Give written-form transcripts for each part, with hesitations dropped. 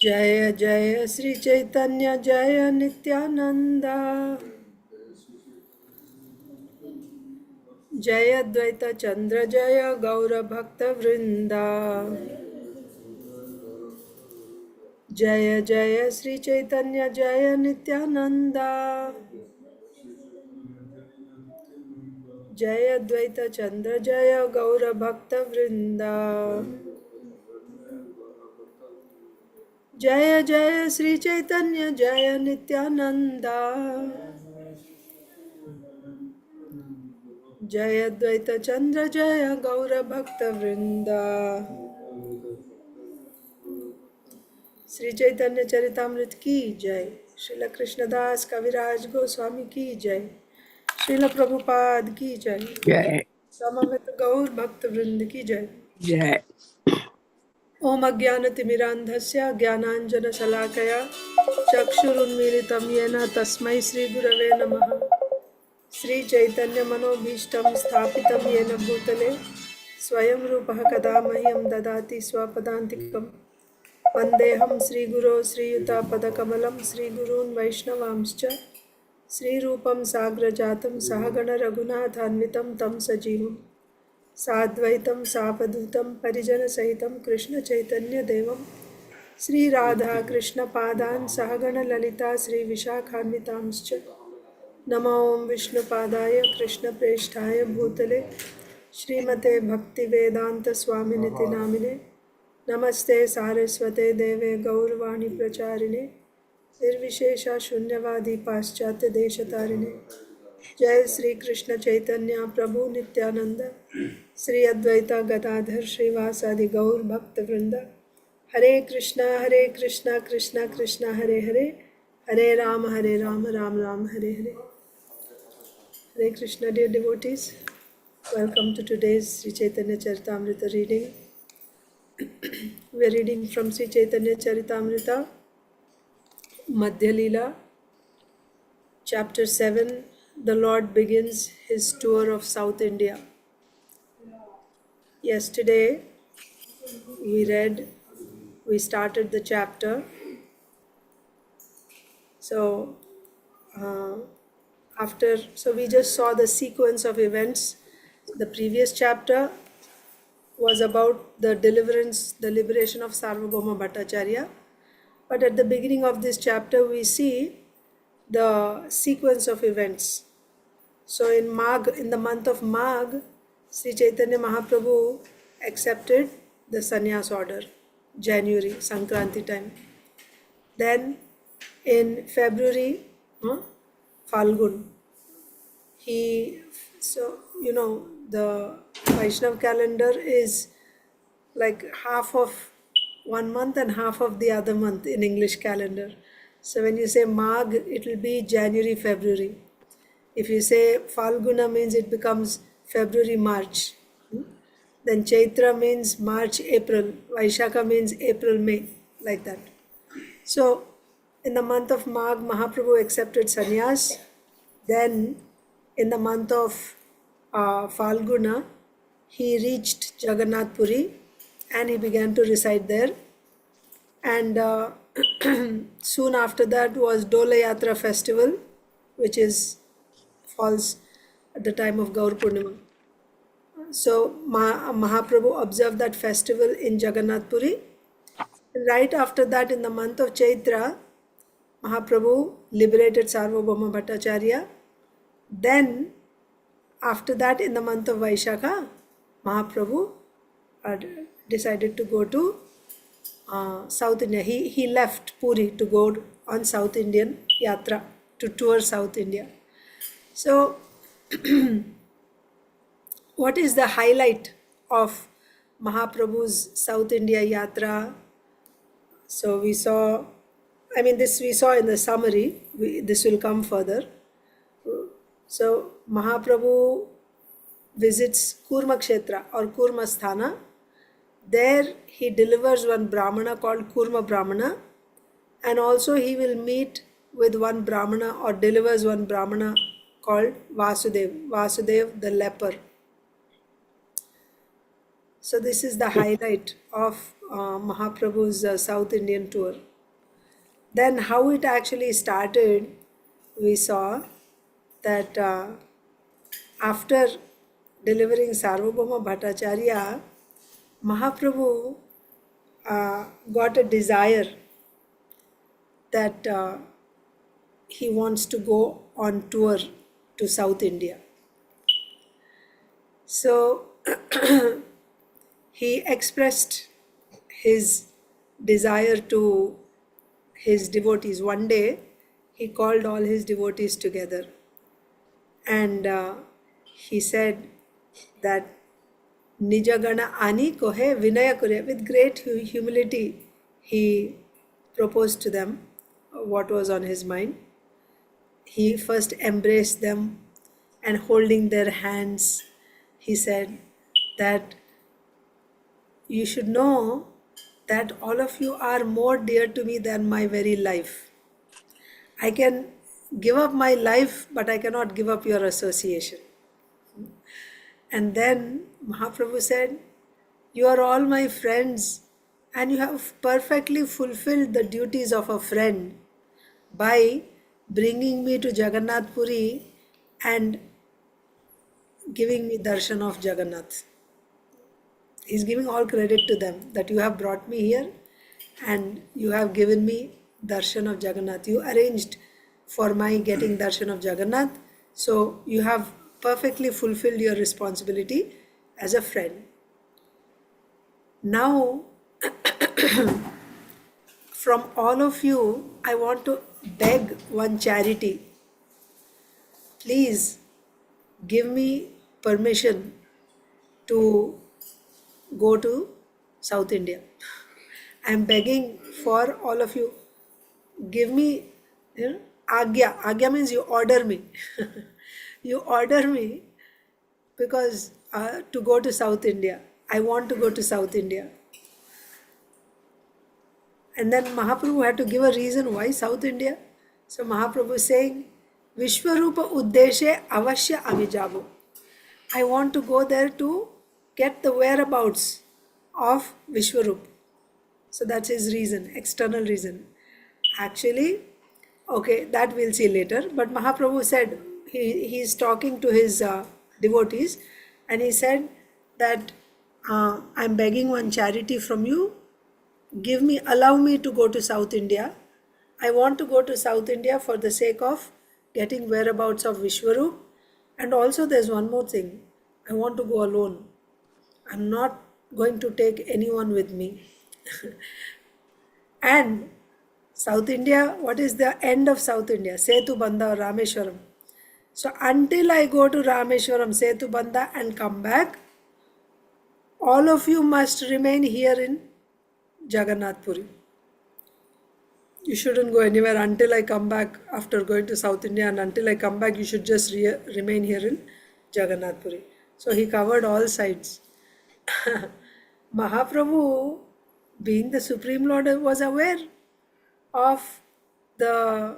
जय जय श्री चैतन्य जय नित्यानंदा जय अद्वैत चंद्र जय गौर भक्त वृंदा जय जय श्री चैतन्य जय नित्यानंदा जय अद्वैत चंद्र जय गौर भक्त वृंदा जय जय श्री चैतन्य जय नित्यानंदा जय अद्वैत चंद्र जय गौर भक्त वृंदा श्री चैतन्य चरितामृत की जय। श्रील कृष्णदास कविराज गोस्वामी की जय। श्रील प्रभुपाद की जय। जय समवेत गौर भक्त वृंद की जय। जय ओम अज्ञानतिमिरान्धस्य ज्ञानाञ्जनशलाकया चक्षुरुन्मीलितं येन तस्मै श्रीगुरवे नमः। श्रीचैतन्यमनोभीष्टं स्थापितं येन भूतले स्वयं रूपः कदा मह्यं ददाति स्वपदान्तिकम्। वन्देऽहं श्रीगुरो श्रीयुतापदकमलं श्रीगुरून् वैष्णवांश्च श्रीरूपं साग्रजातं सहगण रघुनाथान्वितं तं सजीवं साद्वैतं सावधूतं परिजनसहितं कृष्णचैतन्यदेवं श्रीराधा कृष्णपादान् सहगण ललिता श्रीविशाखान्वितांश्च नमो विष्णुपादाय कृष्णप्रेष्ठाय भूतले श्रीमते भक्तिवेदान्तस्वामिनिति नामिने नमस्ते सारस्वते देवे गौरवाणी प्रचारिणे निर्विशेषा शून्यवादी पाश्चात्य देशतारिणे जय श्री कृष्ण चैतन्य प्रभु नित्यानंद श्री अद्वैता गदाधर श्रीवासादि गौर भक्त वृंद हरे Krishna Krishna Krishna Hare Hare Hare Ram Ram Ram Hare Hare. Hare Krishna, dear devotees, welcome to today's Sri Chaitanya Charitamrita reading. We are reading from Sri Chaitanya Charitamrita, Madhya Leela, Chapter 7. The Lord begins his tour of South India. Yesterday, we started the chapter. So, we just saw the sequence of events. The previous chapter was about the liberation of Sarvabhauma Bhattacharya. But at the beginning of this chapter, we see the sequence of events. So in the month of Magh, Sri Chaitanya Mahaprabhu accepted the sannyas order, January, Sankranti time. Then in February, Falgun, the Vaishnav calendar is like half of one month and half of the other month in English calendar. So when you say Magh, it will be January, February. If you say Falguna means it becomes February, March. Then Chaitra means March, April. Vaishakha means April, May, like that. So in the month of Magh, Mahaprabhu accepted sannyas. Then in the month of Falguna, he reached Jagannath Puri and he began to reside there. And soon after that was Dola Yatra festival, which falls at the time of Gaur Purnima. So Mahaprabhu observed that festival in Jagannath Puri. Right after that, in the month of Chaitra, Mahaprabhu liberated Sarvabhauma Bhattacharya. Then, after that, in the month of Vaishakha, Mahaprabhu decided to go to South India. He left Puri to go on South Indian Yatra, to tour South India. So, what is the highlight of Mahaprabhu's South India Yatra? So we saw in the summary, this will come further. So Mahaprabhu visits Kurma Kshetra or Kurma Sthana. There he delivers one Brahmana called Kurma Brahmana, and also he will meet with one Brahmana or delivers one Brahmana called Vasudev the leper. So this is the highlight of Mahaprabhu's South Indian tour. Then, how it actually started, we saw that after delivering Sarvabhauma Bhattacharya, Mahaprabhu got a desire that he wants to go on tour to South India. So he expressed his desire to his devotees. One day he called all his devotees together and he said that Nijagana ani kohe vinaya kure. With great humility he proposed to them what was on his mind. He first embraced them and holding their hands, he said that you should know that all of you are more dear to me than my very life. I can give up my life, but I cannot give up your association. And then Mahaprabhu said, you are all my friends and you have perfectly fulfilled the duties of a friend by bringing me to Jagannath Puri and giving me darshan of Jagannath. He's giving all credit to them that you have brought me here and you have given me darshan of Jagannath. You arranged for my getting darshan of Jagannath. So you have perfectly fulfilled your responsibility as a friend. Now, from all of you, I want to beg one charity. Please give me permission to go to South India. I am begging for all of you. Give me, agya. Agya means you order me. You order me because to go to South India. I want to go to South India. And then Mahaprabhu had to give a reason why South India. So Mahaprabhu is saying, Vishwarupa Uddeshe Avashya Avijabo. I want to go there to get the whereabouts of Vishwarup. So that's his reason, external reason. Actually, okay, that we'll see later. But Mahaprabhu said, he is talking to his devotees and he said that I'm begging one charity from you. Allow me to go to South India. I want to go to South India for the sake of getting whereabouts of Vishwarup. And also there's one more thing. I want to go alone. I'm not going to take anyone with me. And South India, what is the end of South India? Setu Banda or Rameshwaram. So until I go to Rameshwaram, Setu Banda and come back, all of you must remain here in Jagannath Puri. You shouldn't go anywhere until I come back after going to South India, and until I come back you should just remain here in Jagannath Puri. So he covered all sides. Mahaprabhu, being the Supreme Lord, was aware of the,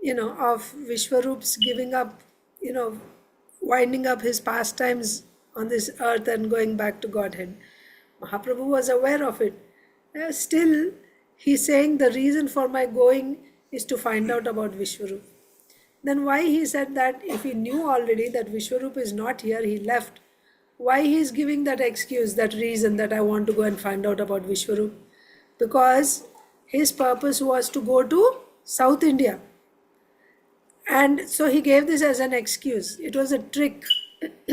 of Vishwarup's giving up, winding up his pastimes on this earth and going back to Godhead. Mahaprabhu was aware of it. Still, he's saying the reason for my going is to find out about Vishwarup. Then why he said that if he knew already that Vishwarup is not here, he left? Why he is giving that excuse, that reason that I want to go and find out about Vishwarup? Because his purpose was to go to South India. And so he gave this as an excuse. It was a trick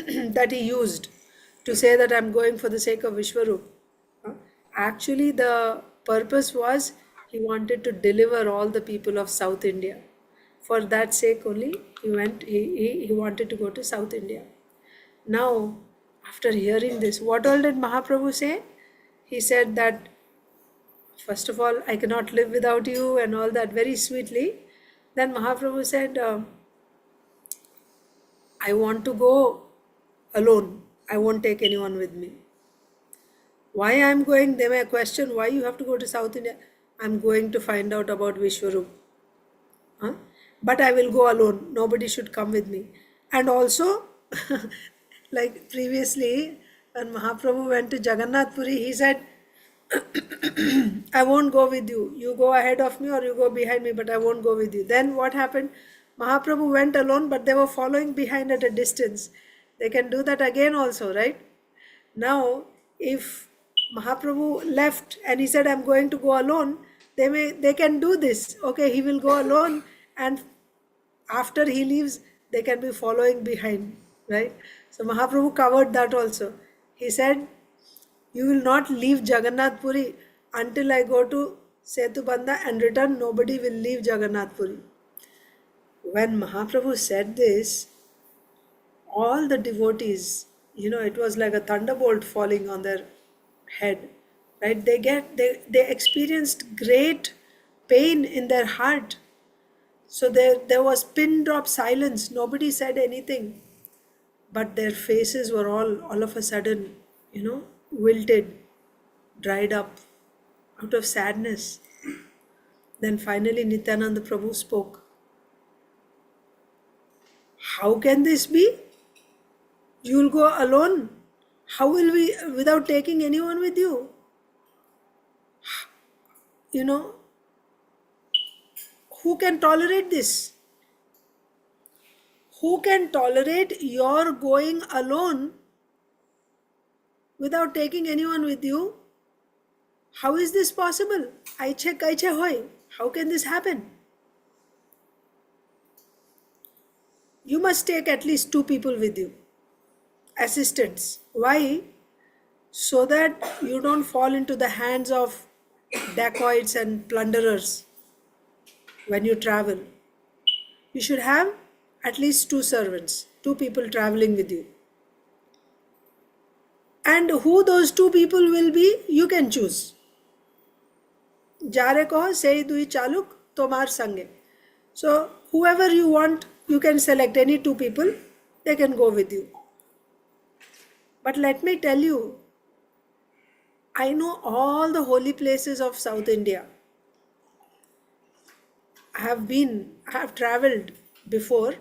that he used to say that I'm going for the sake of Vishwarup. Actually, the purpose was he wanted to deliver all the people of South India. For that sake only, he wanted to go to South India. Now, after hearing this, what all did Mahaprabhu say? He said that, first of all, I cannot live without you and all that very sweetly. Then Mahaprabhu said, I want to go alone. I won't take anyone with me. Why I am going? They may question, why you have to go to South India? I'm going to find out about Vishwarup. But I will go alone. Nobody should come with me. And also, like previously, when Mahaprabhu went to Jagannath Puri, he said, I won't go with you. You go ahead of me or you go behind me, but I won't go with you. Then what happened? Mahaprabhu went alone, but they were following behind at a distance. They can do that again also, right? Now, if Mahaprabhu left and he said, I'm going to go alone, they can do this. Okay, he will go alone, and after he leaves, they can be following behind, right? So Mahaprabhu covered that also. He said, you will not leave Jagannath Puri until I go to Setubandha and return. Nobody will leave Jagannath Puri. When Mahaprabhu said this, all the devotees, it was like a thunderbolt falling on their head, right? They experienced great pain in their heart. So there was pin drop silence. Nobody said anything, but their faces were all of a sudden, wilted, dried up out of sadness. Then finally Nityananda Prabhu spoke. How can this be? You'll go alone. How will we, without taking anyone with you? You know, who can tolerate this? Who can tolerate your going alone without taking anyone with you? How is this possible? Aiche kaiche hoy. How can this happen? You must take at least 2 people with you, assistants. Why? So that you don't fall into the hands of dacoits and plunderers when you travel. You should have at least 2 servants, 2 people traveling with you. And who those 2 people will be, you can choose. Jare koho sei dui chaluk tomar sange. So whoever you want, you can select any 2 people, they can go with you. But let me tell you, I know all the holy places of South India. I have traveled before.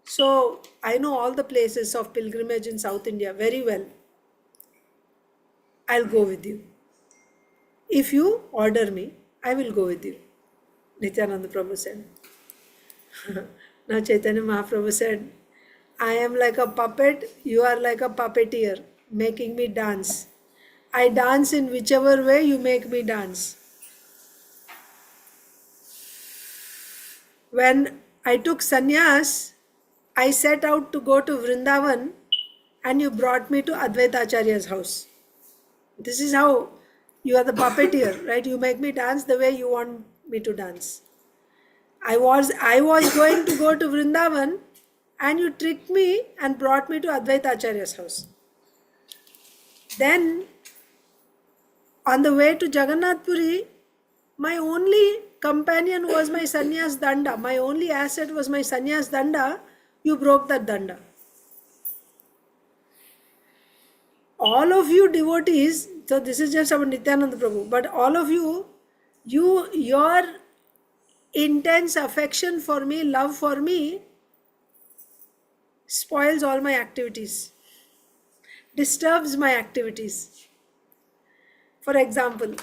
So I know all the places of pilgrimage in South India very well. I'll go with you. If you order me, I will go with you. Nityananda Prabhu said. Now Chaitanya Mahaprabhu said, I am like a puppet, you are like a puppeteer, making me dance. I dance in whichever way you make me dance. When I took sannyas, I set out to go to Vrindavan and you brought me to Advaita Acharya's house. This is how you are the puppeteer, right? You make me dance the way you want me to dance. I was going to go to Vrindavan and you tricked me and brought me to Advaita Acharya's house. Then on the way to Jagannath Puri, my only companion was my sannyas danda. My only asset was my sannyas danda. You broke that danda. All of you devotees, so this is just about Nityananda Prabhu, but all of you, your intense affection for me, love for me, spoils all my activities, disturbs my activities. For example,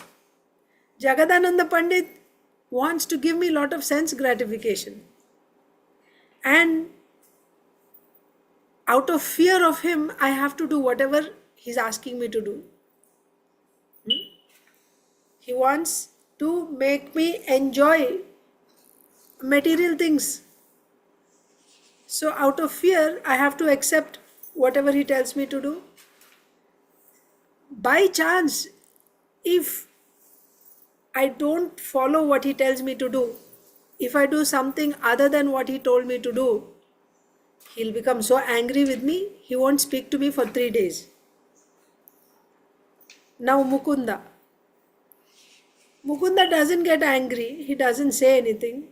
Jagadananda Pandit wants to give me a lot of sense gratification. And out of fear of him, I have to do whatever he's asking me to do. He wants to make me enjoy material things. So out of fear, I have to accept whatever he tells me to do. By chance, if I don't follow what he tells me to do, if I do something other than what he told me to do, he'll become so angry with me, he won't speak to me for 3 days. Now Mukunda doesn't get angry, he doesn't say anything.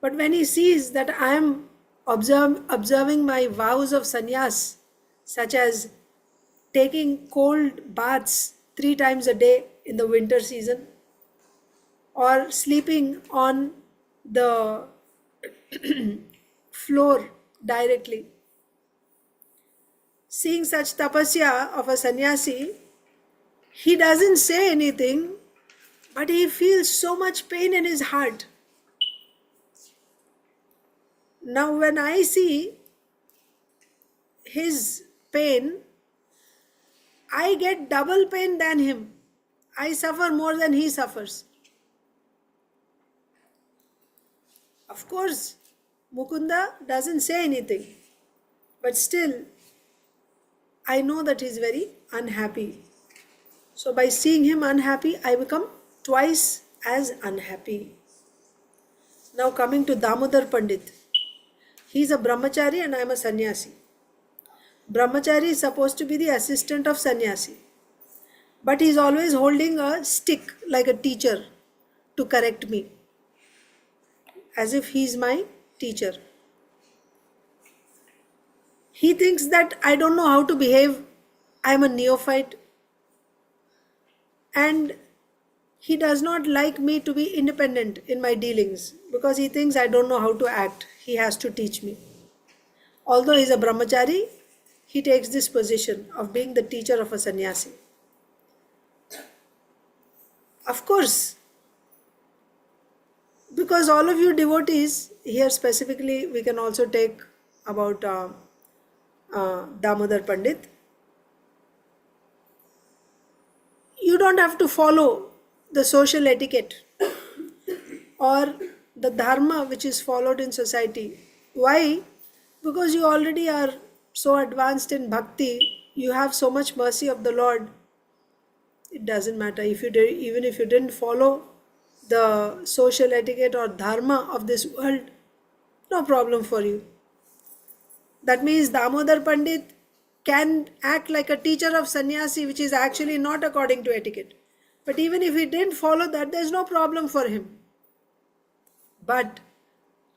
But when he sees that I am observing my vows of sannyas, such as taking cold baths 3 times a day in the winter season, or sleeping on the floor directly, seeing such tapasya of a sannyasi, He doesn't say anything, but he feels so much pain in his heart. Now, when I see his pain, I get double pain than him. I suffer more than he suffers. Of course, Mukunda doesn't say anything, but still, I know that he's very unhappy. So, by seeing him unhappy, I become twice as unhappy. Now, coming to Damodar Pandit. He's a brahmachari and I'm a sannyasi. Brahmachari is supposed to be the assistant of sannyasi, but he's always holding a stick like a teacher to correct me, as if he's my teacher. He thinks that I don't know how to behave, I'm a neophyte, and he does not like me to be independent in my dealings because he thinks I don't know how to act. He has to teach me. Although he's a brahmachari, he takes this position of being the teacher of a sannyasi. Of course, because all of you devotees, here specifically we can also take about Damodar Pandit. You don't have to follow the social etiquette or the dharma which is followed in society. Why? Because you already are so advanced in bhakti, you have so much mercy of the Lord. It doesn't matter if you did, even if you didn't follow the social etiquette or dharma of this world, no problem for you. That means Damodar Pandit can act like a teacher of sannyasi, which is actually not according to etiquette. But even if he didn't follow that, there's no problem for him. But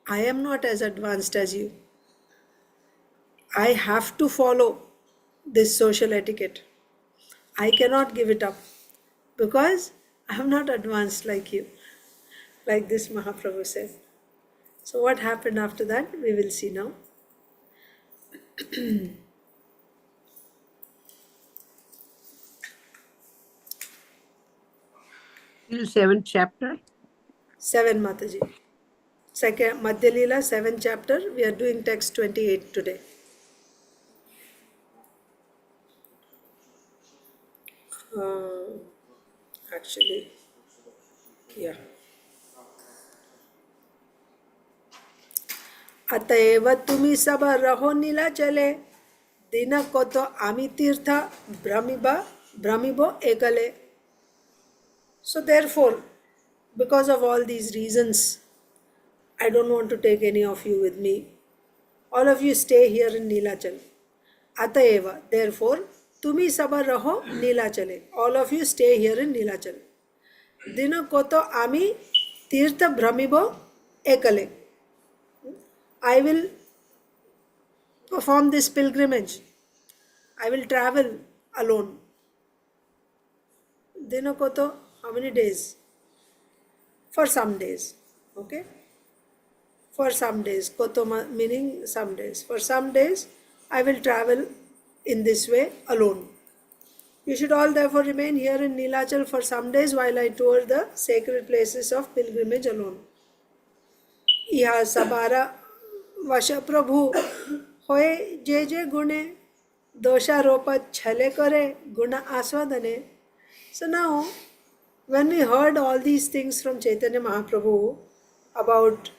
I am not as advanced as you. I have to follow this social etiquette. I cannot give it up because I am not advanced like you, like this Mahaprabhu said. So what happened after that, we will see now. Till 7th chapter. 7 Mataji. Second Madhya Leela, 7th chapter. We are doing text 28 today. Actually, yeah. अतएव तुम्ही सब रहो नीलाचले दिन को तो आमी तीर्थ भ्रमिबो एकले. So therefore, because of all these reasons, I don't want to take any of you with me. All of you stay here in Neelachal. Ataeva, therefore, tumi saba raho Neelachale. All of you stay here in Neelachal. Dina koto ami tirtha brahmibo ekale. I will perform this pilgrimage. I will travel alone. Dina koto, how many days? For some days. Okay? For some days. Koto meaning some days. For some days, I will travel in this way alone. You should all therefore remain here in Neelachal for some days while I tour the sacred places of pilgrimage alone. Iha sabara vasha prabhu hoye je je gune dosha ropa chhale kare guna aswadane. So now, when we heard all these things from Caitanya Mahaprabhu about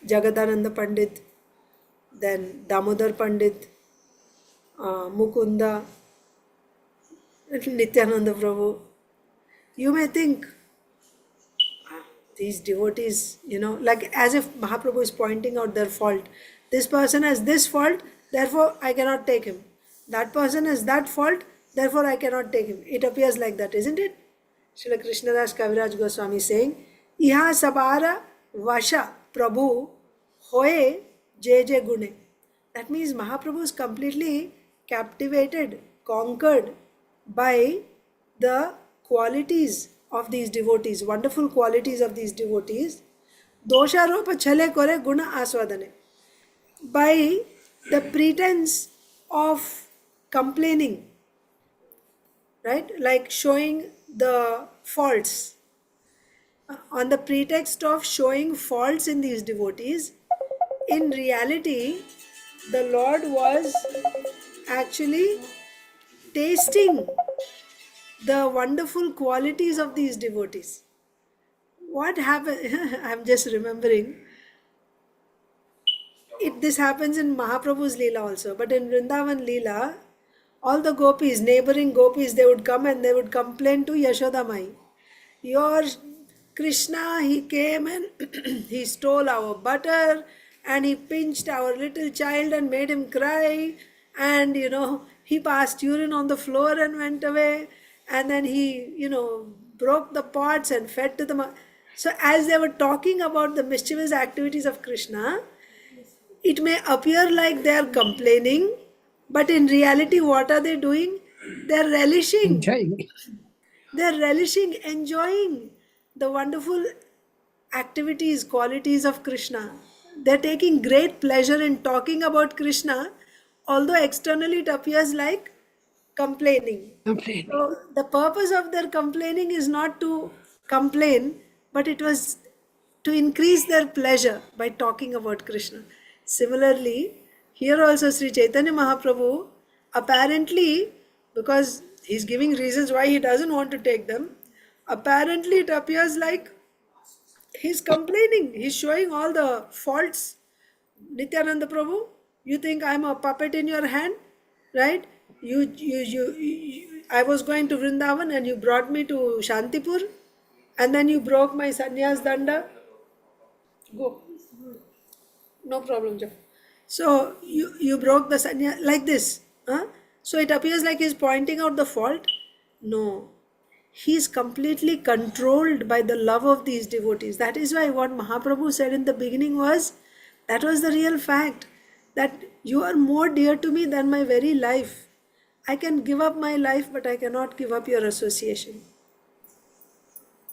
Jagadananda Pandit, then Damodar Pandit, Mukunda, Nityananda Prabhu, you may think these devotees, like as if Mahaprabhu is pointing out their fault. This person has this fault, therefore I cannot take him. That person has that fault, therefore I cannot take him. It appears like that, isn't it? Srila Krishnadas Kaviraj Goswami saying, Iha sabara vasha prabhu hoye je je gune. That means Mahaprabhu is completely captivated, conquered by the qualities of these devotees, wonderful qualities of these devotees. Dosharopa chale kore guna aswadane. By the pretense of complaining, right? Like showing the faults. On the pretext of showing faults in these devotees, in reality, the Lord was actually tasting the wonderful qualities of these devotees. What happened? I'm just remembering. This happens in Mahaprabhu's Leela also, but in Vrindavan Leela, all the gopis, neighboring gopis, they would come and they would complain to Yashoda Mai. Your Krishna, he came and he stole our butter and he pinched our little child and made him cry. And he passed urine on the floor and went away. And then he, broke the pots and fed to the. So, as they were talking about the mischievous activities of Krishna, it may appear like they are complaining, but in reality, what are they doing? They're relishing. Enjoying. They're relishing, enjoying the wonderful activities, qualities of Krishna. They're taking great pleasure in talking about Krishna, although externally it appears like complaining. Complaining. So, the purpose of their complaining is not to complain, but it was to increase their pleasure by talking about Krishna. Similarly, here also Sri Chaitanya Mahaprabhu, apparently, because he's giving reasons why he doesn't want to take them, apparently it appears like he's complaining, he's showing all the faults. Nityananda Prabhu, you think I'm a puppet in your hand, right? I was going to Vrindavan and you brought me to Shantipur, and then you broke my sannyas danda. Go, no problem, Jeff. So you broke the sannyas like this, huh? So it appears like he's pointing out the fault. No, he's completely controlled by the love of these devotees. That is why what Mahaprabhu said in the beginning was, that was the real fact, that you are more dear to me than my very life. I can give up my life, but I cannot give up your association.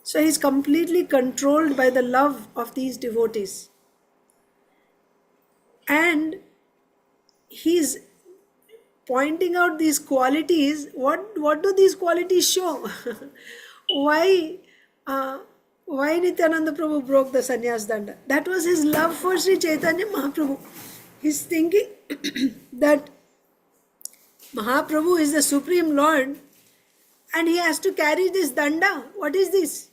So he's completely controlled by the love of these devotees. And he's pointing out these qualities. What do these qualities show? why uh, why Nityananda Prabhu broke the sannyas danda? That was his love for Sri Chaitanya Mahaprabhu. He's thinking that Mahaprabhu is the Supreme Lord and he has to carry this danda. What is this?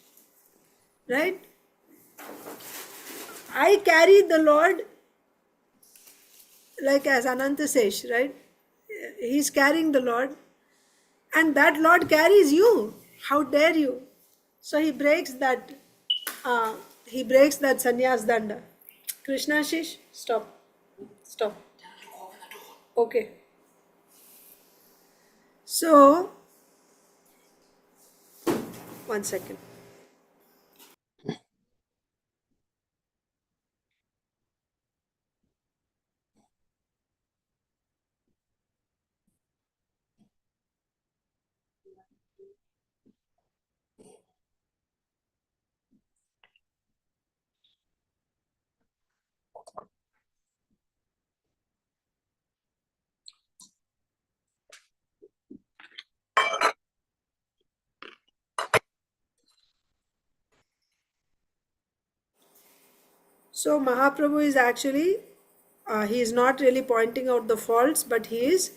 Right? I carry the Lord like as Ananta says, right? He's carrying the Lord, and that Lord carries you. How dare you? So he breaks that. He breaks that sannyas danda. Krishna Shish, stop. Okay. So 1 second. So Mahaprabhu is actually, he is not really pointing out the faults, but he is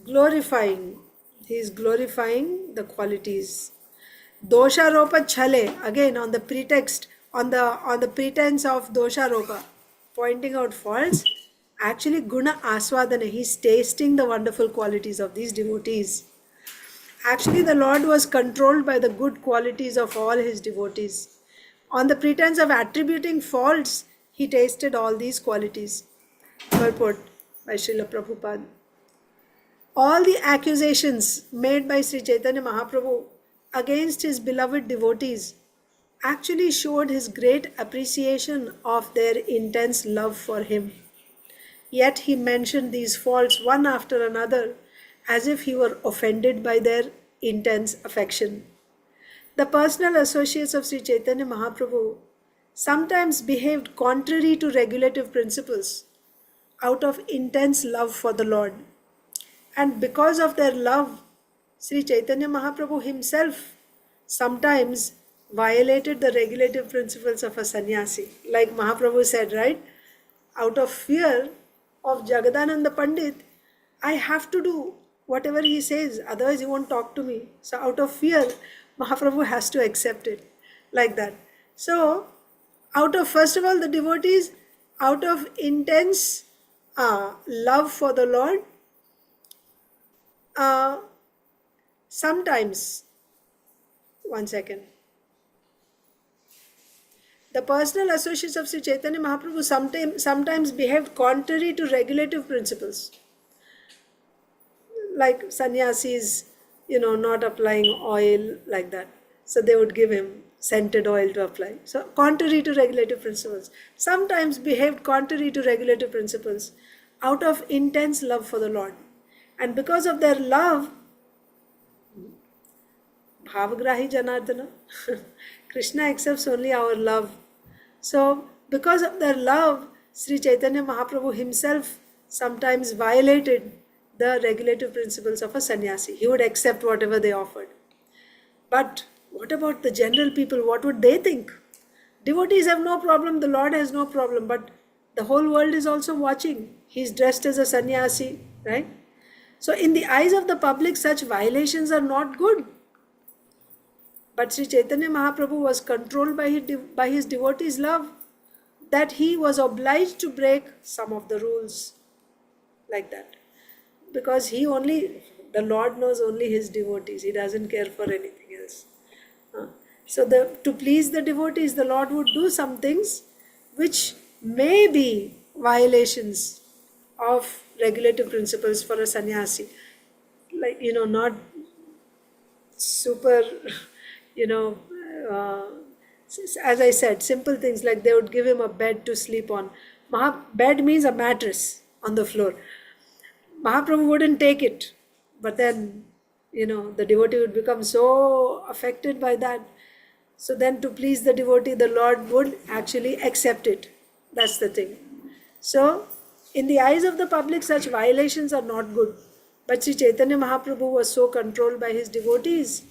glorifying. He is glorifying the qualities. Dosharopa chale, again on the pretext, on the pretense of dosharopa, pointing out faults. Actually, guna aswadana, he's tasting the wonderful qualities of these devotees. Actually, the Lord was controlled by the good qualities of all his devotees. On the pretense of attributing faults, he tasted all these qualities. Purport by Srila Prabhupada. All the accusations made by Sri Chaitanya Mahaprabhu against his beloved devotees actually showed his great appreciation of their intense love for him. Yet he mentioned these faults one after another as if he were offended by their intense affection. The personal associates of Sri Chaitanya Mahaprabhu sometimes behaved contrary to regulative principles. out of intense love for the Lord. And because of their love, Sri Chaitanya Mahaprabhu himself sometimes violated the regulative principles of a sannyasi. Like Mahaprabhu said, right? Out of fear of Jagadananda Pandit, I have to do whatever he says, otherwise he won't talk to me. So out of fear, Mahaprabhu has to accept it like that. So out of, first of all, the devotees, out of intense love for the Lord, sometimes, one second, the personal associates of Sri Chaitanya Mahaprabhu sometimes behaved contrary to regulative principles. Like sannyasis, not applying oil like that. So they would give him scented oil to apply. So contrary to regulative principles. Sometimes behaved contrary to regulative principles out of intense love for the Lord. And because of their love, Bhavagrahi Janardana, Krishna accepts only our love. So because of their love, Sri Chaitanya Mahaprabhu himself sometimes violated the regulative principles of a sannyasi. He would accept whatever they offered. But what about the general people? What would they think? Devotees have no problem, the Lord has no problem, but the whole world is also watching. He's dressed as a sannyasi, right? So in the eyes of the public, such violations are not good. But Sri Chaitanya Mahaprabhu was controlled by his devotees' love, that he was obliged to break some of the rules like that. Because the Lord knows only his devotees. He doesn't care for anything else. So to please the devotees, the Lord would do some things which may be violations of regulative principles for a sannyasi. Like, not super, as I said, simple things like they would give him a bed to sleep on. Bed means a mattress on the floor. Mahaprabhu wouldn't take it, but then, the devotee would become so affected by that. So then to please the devotee, the Lord would actually accept it. That's the thing. So, in the eyes of the public, such violations are not good. But Sri Chaitanya Mahaprabhu was so controlled by his devotees'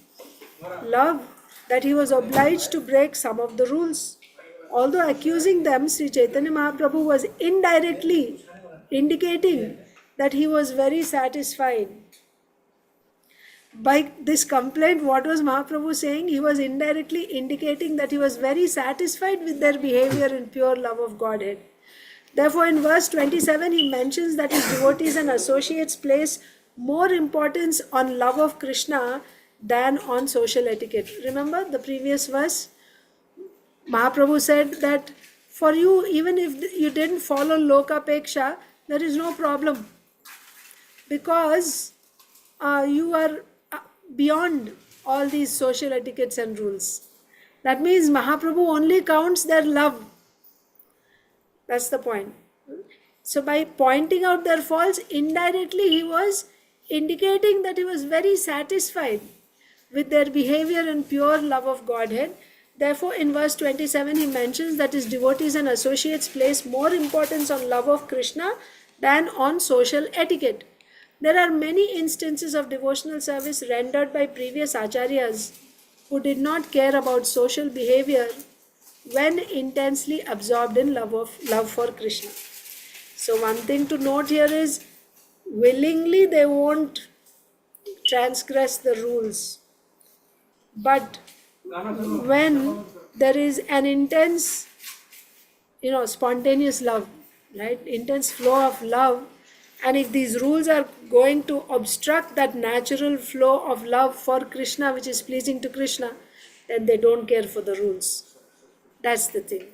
love that he was obliged to break some of the rules. Although accusing them, Sri Chaitanya Mahaprabhu was indirectly indicating that he was very satisfied. By this complaint, what was Mahaprabhu saying? He was indirectly indicating that he was very satisfied with their behavior in pure love of Godhead. Therefore, in verse 27, he mentions that his devotees and associates place more importance on love of Krishna than on social etiquette. Remember the previous verse? Mahaprabhu said that for you, even if you didn't follow Lokapeksha, there is no problem. Because you are beyond all these social etiquettes and rules. That means Mahaprabhu only counts their love. That's the point. So by pointing out their faults, indirectly he was indicating that he was very satisfied with their behavior and pure love of Godhead. Therefore, in verse 27, he mentions that his devotees and associates place more importance on love of Krishna than on social etiquette. There are many instances of devotional service rendered by previous acharyas who did not care about social behavior when intensely absorbed in love for Krishna. So one thing to note here is, willingly they won't transgress the rules. But when there is an intense, spontaneous love, right? Intense flow of love, and if these rules are going to obstruct that natural flow of love for Krishna, which is pleasing to Krishna, then they don't care for the rules. That's the thing.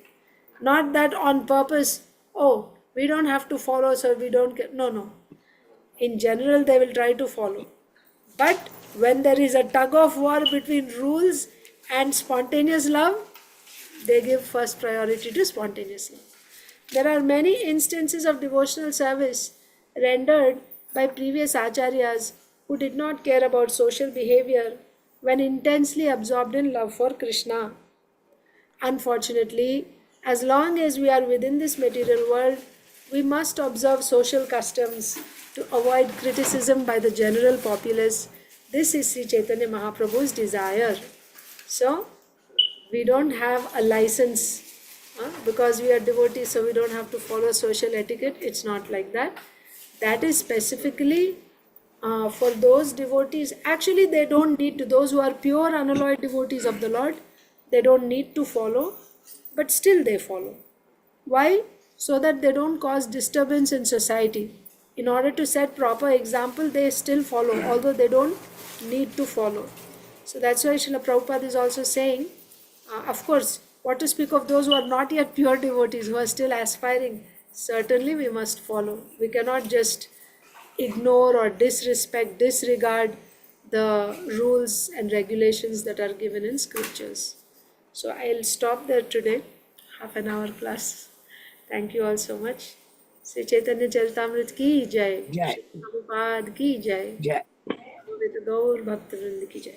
Not that on purpose, we don't have to follow, so we don't care. No. In general, they will try to follow. But when there is a tug of war between rules and spontaneous love, they give first priority to spontaneous love. There are many instances of devotional service rendered by previous acharyas who did not care about social behavior when intensely absorbed in love for Krishna. Unfortunately, as long as we are within this material world, We must observe social customs to avoid criticism by the general populace. This is Sri Chaitanya Mahaprabhu's desire. So, we don't have a license because we are devotees, so we don't have to follow social etiquette. It's not like that. That is specifically for those devotees. Actually, they don't need to. Those who are pure, unalloyed devotees of the Lord, they don't need to follow, but still they follow. Why? So that they don't cause disturbance in society. In order to set proper example, they still follow, although they don't need to follow. So that's why Srila Prabhupada is also saying, of course, what to speak of those who are not yet pure devotees, who are still aspiring, certainly we must follow. We cannot just ignore or disregard the rules and regulations that are given in scriptures. So I'll stop there today, half an hour class. Thank you all so much. Sri Chaitanya Charitamrita ki jai. Jai. Shri Prabhupada ki jai. Jai. With Gaur Bhakta Vrinda ki jai.